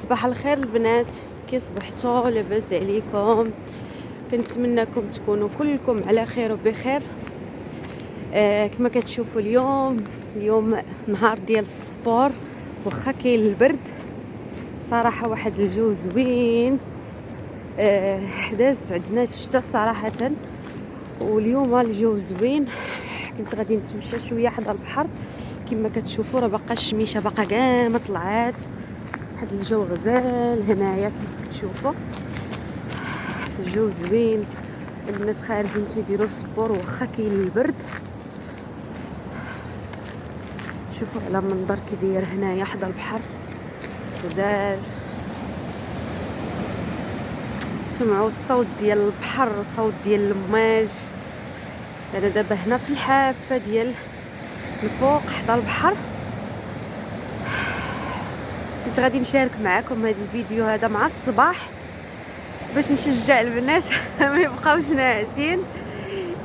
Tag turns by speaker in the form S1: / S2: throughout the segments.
S1: صباح الخير البنات، كي صبحتوا؟ لاباس عليكم؟ كنتمنىكم تكونوا كلكم على خير وبخير. كما كتشوفوا اليوم نهار ديال السبور، واخا كاين البرد صراحه واحد الجو زوين. دازت عندنا الشتا صراحه، واليوم الجو زوين. قلت غادي نتمشى شويه حدا البحر. كما كتشوفوا راه باقا الشميشه باقا كاع ما طلعات، واحد الجو غزال هنايا. كما كتشوفوا الجو زوين، الناس خارجين تيديروا السبور واخا كاين البرد. شوفوا على المنظر كي داير هنايا حدا البحر غزال. سمعوا الصوت ديال البحر، الصوت ديال الامواج. انا دابا هنا في الحافه ديال الفوق حدا البحر. كنت غادي نشارك معكم هذا الفيديو هذا مع الصباح باش نشجع البنات ما يبقاوش ناعسين،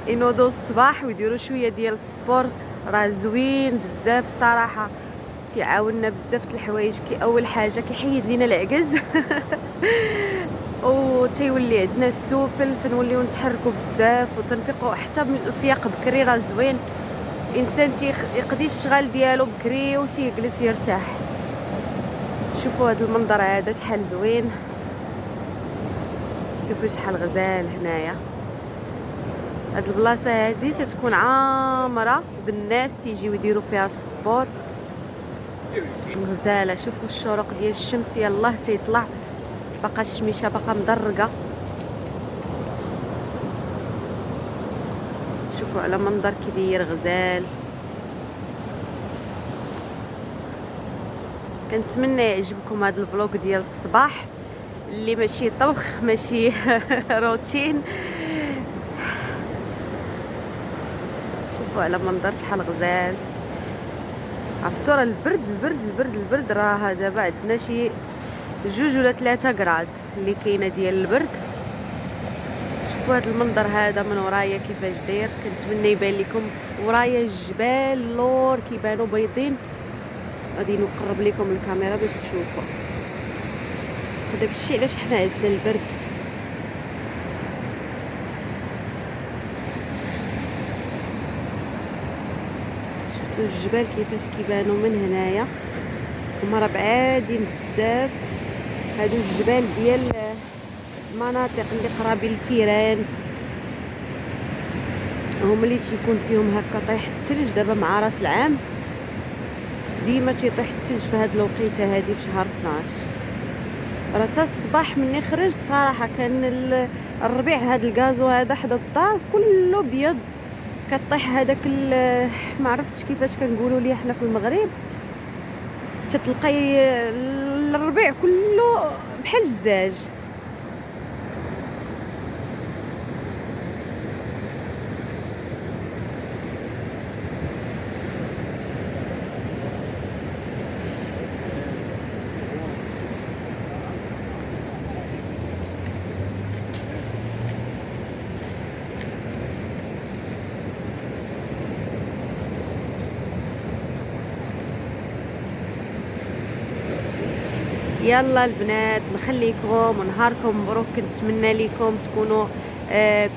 S1: ينوضوا الصباح ويديروا شويه ديال السبور. راه زوين بزاف صراحه، تيعاوننا بزاف د الحوايج. كي اول حاجه كيحيد لينا العجز وتيولي عندنا السفل، تنوليو نتحركوا بزاف وتنفيقوا حتى من الفياق بكري. راه زوين الانسان يقضي الشغل ديالو بكري وتيجلس يرتاح. شوفوا هذا المنظر هذا شحال زوين، شوفوا شحال غزال هنايا. هاد البلاصه هادي تتكون عامره بالناس تيجيو يديروا فيها السبور غزاله. شوفوا الشروق ديال الشمس يلاه تيطلع، باقا الشميشه باقا مدرقه. شوفوا على منظر كي داير غزال. كنتمنى يعجبكم هذا الفلوق ديال الصباح اللي ماشي طبخ ماشي روتين. شوفوا على منظر شحال غزال. عرفتوا راه البرد راه دابا عندنا شي 2 ولا 3 غراد اللي كاينه ديال البرد. شوفوا هذا المنظر هذا من ورايا كيفاش داير. كنتمنى يبان لكم ورايا الجبال اللور كيبانوا بيضين. غادي نقرب لكم الكاميرا باش تشوفوا هذاك الشيء علاش حنا عندنا البرد. شفتوا الجبال كيفاش كيبانوا من هنايا؟ هما راه بعادين بزاف. هادو الجبال ديال المناطق اللي قرابين لفيرانس، هما اللي تيكون فيهم هكا طيح الثلج. دابا مع راس العام ديما تيطيح الثلج في هاد الوقيته هادي في شهر 12. راه حتى الصباح مني خرجت صراحه كان الربيع، هاد الغازو هذا حدا الدار كله بيض. كطيح هذاك ما عرفتش كيفاش كنقولوا ليه حنا في المغرب، تتلقاي الربيع كله بحال الزاج. يلا البنات نخليكم ونهاركم مبروك. كنتمنى لكم تكونوا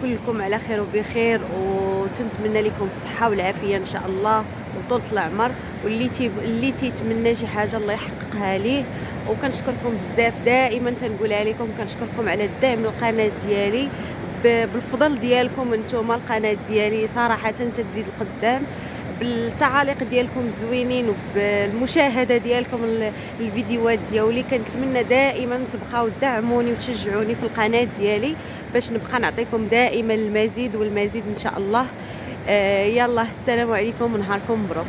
S1: كلكم على خير وبخير، وتنتمنى لكم الصحه والعافيه ان شاء الله وطول العمر. واللي تيتمنى شي حاجه الله يحققها ليه. وكنشكركم بزاف، دائما تنقولها لكم كنشكركم على الدعم للقناه ديالي. بالفضل ديالكم انتم القناه ديالي صراحه تزيد القدام، بالتعاليق ديالكم زوينين وبالمشاهده ديالكم الفيديوهات ديالي. كنتمنى دائما تبقاو تدعموني وتشجعوني في القناه ديالي باش نبقى نعطيكم دائما المزيد والمزيد ان شاء الله. يلا السلام عليكم ونهاركم مبروك.